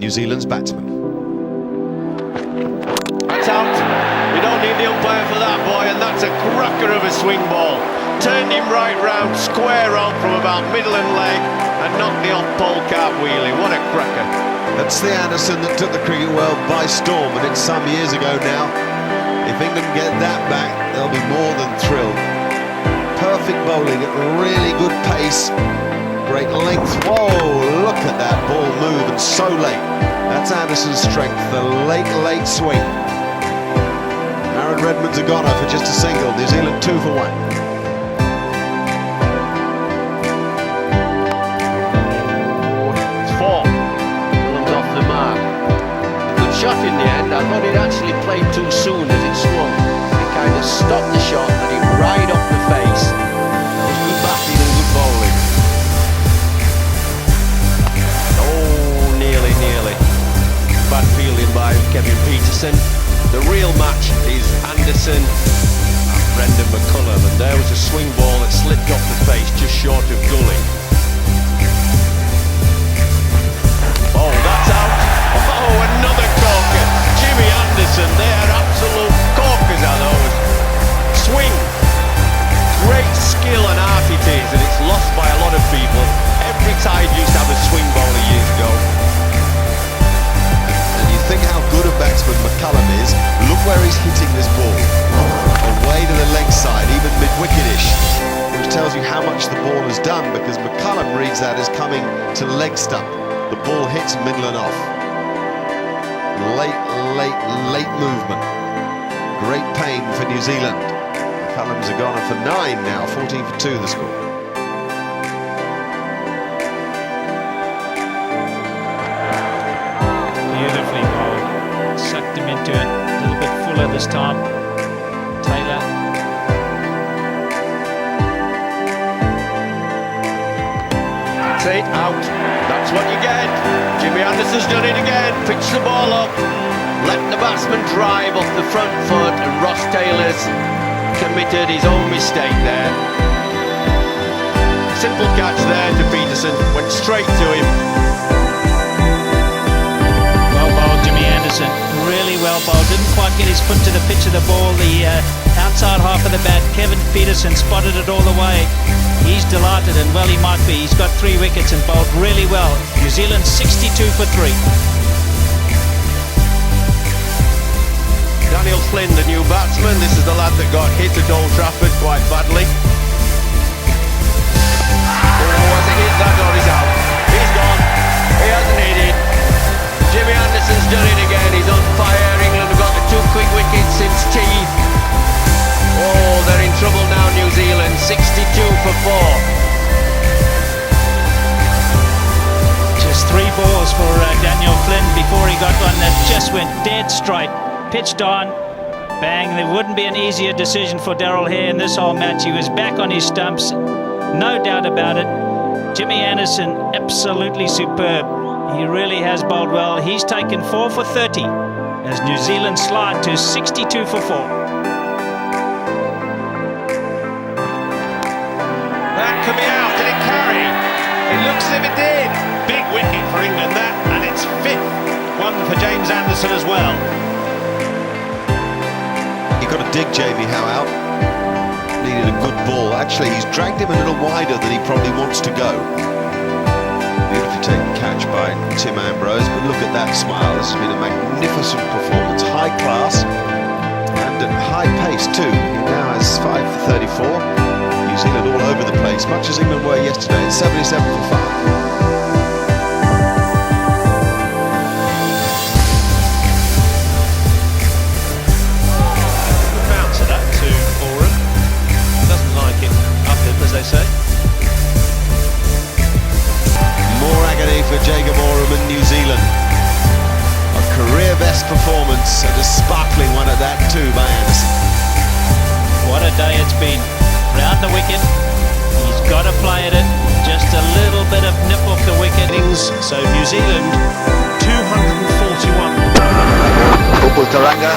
New Zealand's batsman. That's out. You don't need the umpire for that, boy, and that's a cracker of a swing ball. Turned him right round, square on from about middle and leg, and knocked the off-pole cartwheeling. What a cracker. That's the Anderson that took the cricket world by storm, and it's some years ago now. If England get that back, they'll be more than thrilled. Perfect bowling at really good pace. Great length. Whoa, look at that ball move, and so late. That's Anderson's strength, the late swing. Aaron Redmond's a goner for just a single. New Zealand 2 for 1. Shot in the end. I thought it actually played too soon as it swung. It kind of stopped the shot and it right off the face. That was good batting and good bowling. Oh, nearly. Bad fielding by Kevin Peterson. The real match is Anderson and Brendan McCullum, and there was a swing ball that slipped off the face just short of gulling. Oh, that's out. Oh, another corker. Jimmy Anderson, they are absolute corkers, are those. Swing. Great skill and art it is, and it's lost by a lot of people. Every side used to have a swing bowler years ago. And you think how good a batsman McCullum is. Look where he's hitting this ball. Away to the leg side, even mid-wicketish. Which tells you how much the ball has done, because McCullum reads that as coming to leg stump. The ball hits middle and off. Late movement. Great pain for New Zealand. McCullum's a goner for 9 now, 14 for 2 the score. Beautifully bowled. Sucked him into it. A little bit fuller this time. Taylor. That's it, out. That's what you get. Jimmy Anderson's done it again. Pitched the ball up. Let the batsman drive off the front foot, and Ross Taylor's committed his own mistake there. Simple catch there to Peterson. Went straight to him. Well bowled, Jimmy Anderson. Really well bowled. Didn't quite get his foot to the pitch of the ball. The outside half of the bat. Kevin Peterson spotted it all the way. He's delighted, and well he might be. He's got 3 wickets and bowled really well. New Zealand 62 for 3. Daniel Flynn, the new batsman. This is the lad that got hit at Old Trafford quite badly. Oh, has he hit that or he's out? He's gone. He hasn't hit it. Jimmy Anderson's done it again. He's on fire. England have got the 2 quick wickets since tea. Oh, they're in trouble now, New Zealand. 62 for 4. Just 3 balls for Daniel Flynn before he got one that just went dead straight. Pitched on, bang. There wouldn't be an easier decision for Daryl Hare in this whole match. He was back on his stumps, no doubt about it. Jimmy Anderson, absolutely superb. He really has bowled well. He's taken 4 for 30 as New Zealand slide to 62 for 4. That could be out. Did it carry? It looks as if it did. Big wicket for England, that, and it's 5th. One for James Anderson as well. You've got to dig Jamie Howe out. Needed a good ball. Actually, he's dragged him a little wider than he probably wants to go. Beautifully taken catch by Tim Ambrose, but look at that smile. This has been a magnificent performance. High class and at high pace too. He now has 5 for 34. New Zealand all over the place, much as England were yesterday. It's 77 for 5. For Jacob Oram and New Zealand. A career best performance, and a sparkling one at that too by Anderson. What a day it's been. Round the wicket. He's got to play at it. Just a little bit of nip off the wicket. So New Zealand 241. Gopal Taranga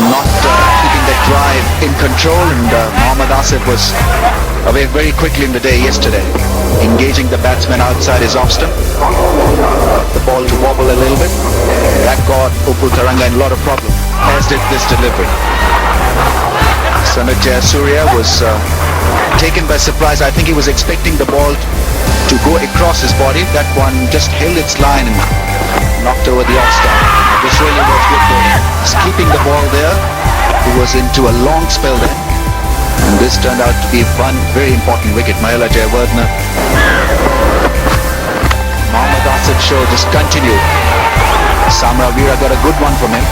not keeping the drive in control, and Mohammad Asif was away very quickly in the day yesterday, engaging the batsman outside his off stump. The ball to wobble a little bit. That got Upul Taranga in a lot of problems, as did this delivery. Samit Jayasuriya was taken by surprise. I think he was expecting the ball to go across his body. That one just held its line and knocked over the off stump. This really was good bowling. He's keeping the ball there. He was into a long spell then. And this turned out to be one very important wicket. Mahela Jayawardene. Mohammad Asif show just continued. Samravira got a good one from him.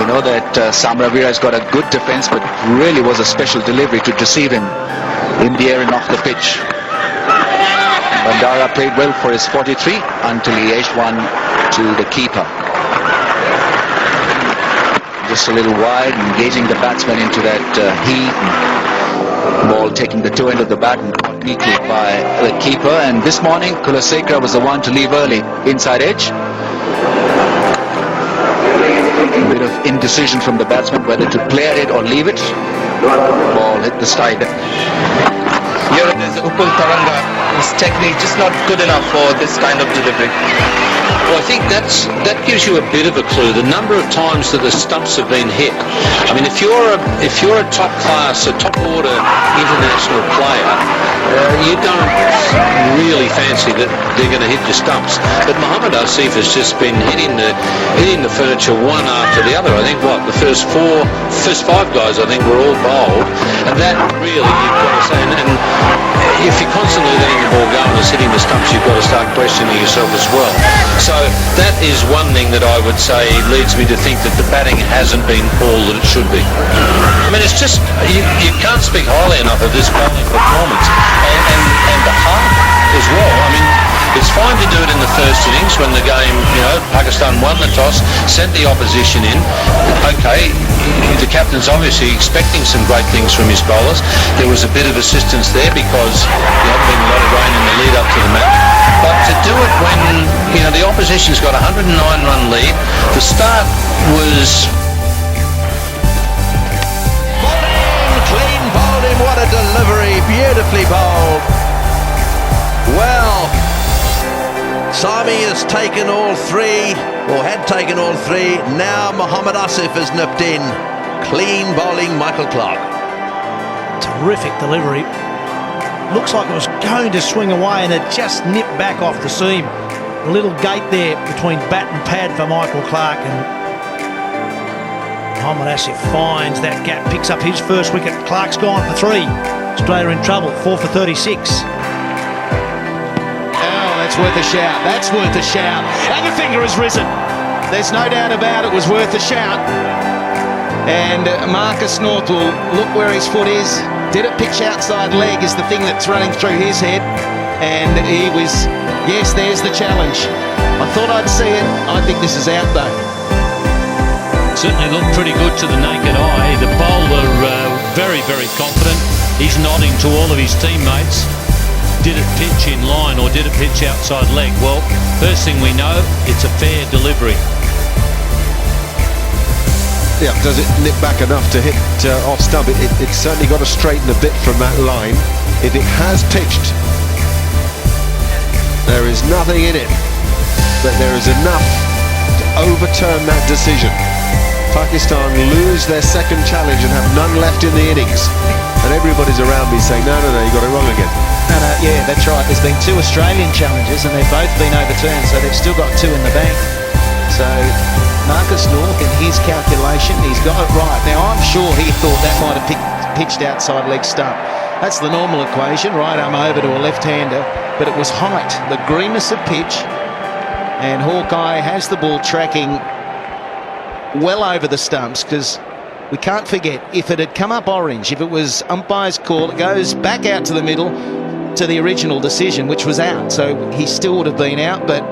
We know that Samravira has got a good defense, but really was a special delivery to deceive him in the air and off the pitch. Bandara played well for his 43 until he edged one to the keeper. Just a little wide, engaging the batsman into that heat. Ball taking the toe end of the bat and caught neatly by the keeper. And this morning, Kulasekara was the one to leave early inside edge. A bit of indecision from the batsman whether to play at it or leave it. Ball hit the side. Here it is, Upul Taranga. His technique just not good enough for this kind of delivery. Well, I think that gives you a bit of a clue. The number of times that the stumps have been hit. I mean, if you're a top class, a top order international player, you don't really fancy that they're going to hit your stumps. But Mohammad Asif has just been hitting the furniture one after the other. I think the first five guys I think were all bowled, and that really you've got to say. And if you're constantly letting the ball go and it's hitting the stumps, you've got to start questioning yourself as well. So that is one thing that I would say leads me to think that the batting hasn't been all that it should be. I mean, it's just, you can't speak highly enough of this bowling performance and the heart as well. I mean, it's fine to do it in the first innings when the game, Pakistan won the toss, sent the opposition in. Okay, the captain's obviously expecting some great things from his bowlers. There was a bit of assistance there because there had been a lot of rain in the lead up to the match. But to do it when, the opposition's got a 109-run lead, the start was... Clean bowled him, what a delivery, beautifully bowled. Well, Sami has taken all three, or had taken all three. Now Mohammad Asif has nipped in. Clean bowling Michael Clarke. Terrific delivery. Looks like it was going to swing away and it just nipped back off the seam. A little gate there between bat and pad for Michael Clarke, and Mohammad Asif finds that gap, picks up his first wicket. Clarke's gone for 3. Australia in trouble, 4 for 36. That's worth a shout. That's worth a shout. And the finger has risen. There's no doubt about it was worth a shout. And Marcus North will look where his foot is. Did it pitch outside leg is the thing that's running through his head. And he was, yes, there's the challenge. I thought I'd see it. I think this is out though. Certainly looked pretty good to the naked eye. The bowler very, very confident. He's nodding to all of his teammates. Did it pitch in line or did it pitch outside leg? Well, first thing we know, it's a fair delivery. Yeah, does it nip back enough to hit off stump? It's certainly got to straighten a bit from that line. If it has pitched, there is nothing in it, but there is enough to overturn that decision. Pakistan lose their second challenge and have none left in the innings. And everybody's around me saying, no, you got it wrong again. And yeah, that's right. There's been 2 Australian challenges and they've both been overturned, so they've still got 2 in the bank. So Marcus North, in his calculation, he's got it right. Now, I'm sure he thought that might have pitched outside leg stump. That's the normal equation, right arm over to a left-hander, but it was height, the greenness of pitch, and Hawkeye has the ball tracking well over the stumps, because we can't forget, if it had come up orange, if it was umpire's call, it goes back out to the middle to the original decision, which was out. So he still would have been out, but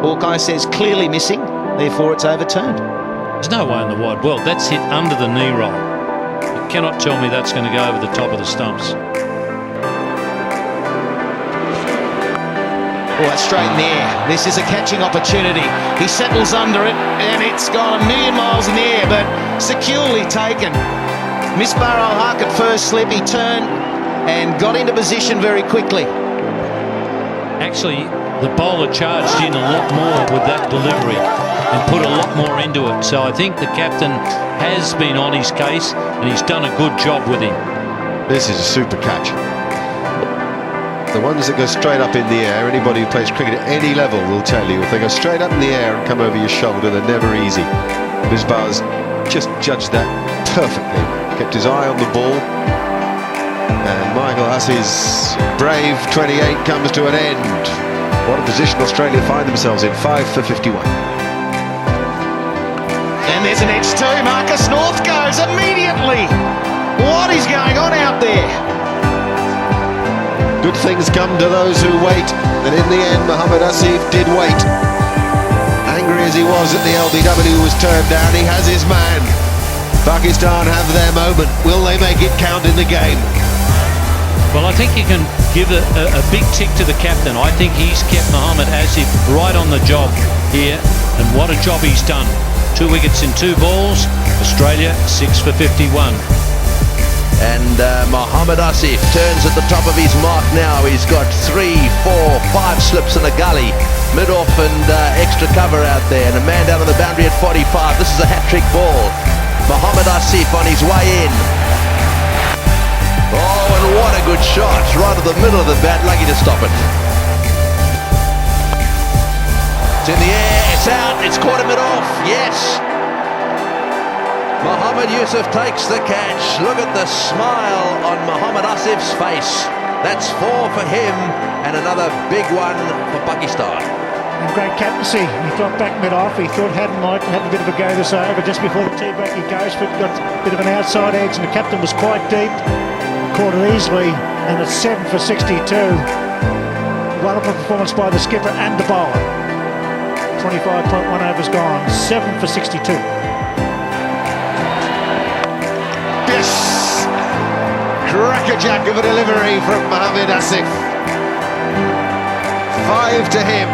Hawkeye says clearly missing, therefore it's overturned. There's no way in the wide world. That's hit under the knee roll. You cannot tell me that's going to go over the top of the stumps. Oh, it's straight in the air. This is a catching opportunity. He settles under it, and it's gone a million miles in the air, but securely taken. Misbar al-Haq at first slip. He turned and got into position very quickly. Actually, the bowler charged in a lot more with that delivery and put a lot more into it. So I think the captain has been on his case, and he's done a good job with him. This is a super catch. The ones that go straight up in the air, anybody who plays cricket at any level will tell you, if they go straight up in the air and come over your shoulder, they're never easy. Misbar's just judged that perfectly. Kept his eye on the ball. And Michael Hussey's brave 28 comes to an end. What a position Australia find themselves in, 5 for 51. And there's an edge too. Marcus North goes immediately. What is going on out there? Good things come to those who wait, and in the end Mohammad Asif did wait. Angry as he was at the LBW was turned down, he has his man. Pakistan have their moment. Will they make it count in the game? Well, I think you can give a big tick to the captain. I think he's kept Mohammad Asif right on the job here, and what a job he's done. 2 wickets in 2 balls, Australia 6 for 51. And Mohammad Asif turns at the top of his mark now. He's got 3, 4, 5 slips in a gully. Mid-off and extra cover out there. And a man down on the boundary at 45. This is a hat-trick ball. Mohammad Asif on his way in. Oh, and what a good shot. Right at the middle of the bat. Lucky to stop it. It's in the air. It's out. It's caught him mid-off. Yes. Mohammad Yusuf takes the catch. Look at the smile on Mohammad Asif's face. That's 4 for him and another big one for Pakistan. And great captaincy. He dropped back mid-off. He thought Haddon might have a bit of a go this over. Just before the tee break, he goes, but got a bit of an outside edge, and the captain was quite deep. Caught it easily, and it's 7 for 62. Wonderful performance by the skipper and the bowler. 25.1 overs gone. 7 for 62. Yes! Crackerjack of a delivery from Mohammad Asif. 5 to him.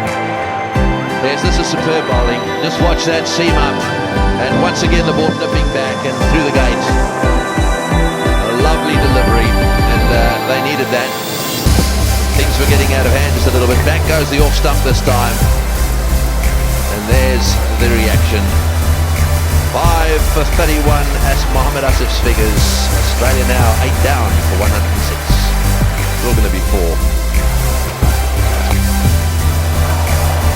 Yes, this is superb bowling. Just watch that seam up. And once again the ball flipping back and through the gate. A lovely delivery. And they needed that. Things were getting out of hand just a little bit. Back goes the off stump this time. And there's the reaction. 5 for 31 as Mohammad Asif's figures. Australia now 8 down for 106. Still going to be 4.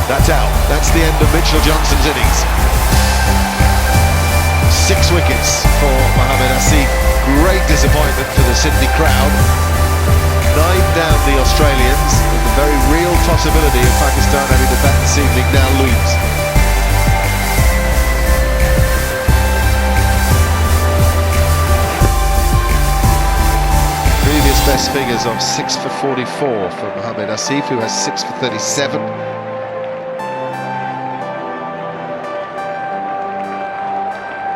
That's out. That's the end of Mitchell Johnson's innings. 6 wickets for Mohammad Asif. Great disappointment for the Sydney crowd. 9 down the Australians, and the very real possibility of Pakistan having to bat this evening now looms. Previous best figures of 6 for 44 for Mohammad Asif, who has 6 for 37.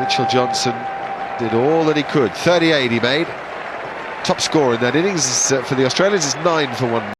Mitchell Johnson did all that he could. 38 he made. Top score in that innings for the Australians is 9 for 119.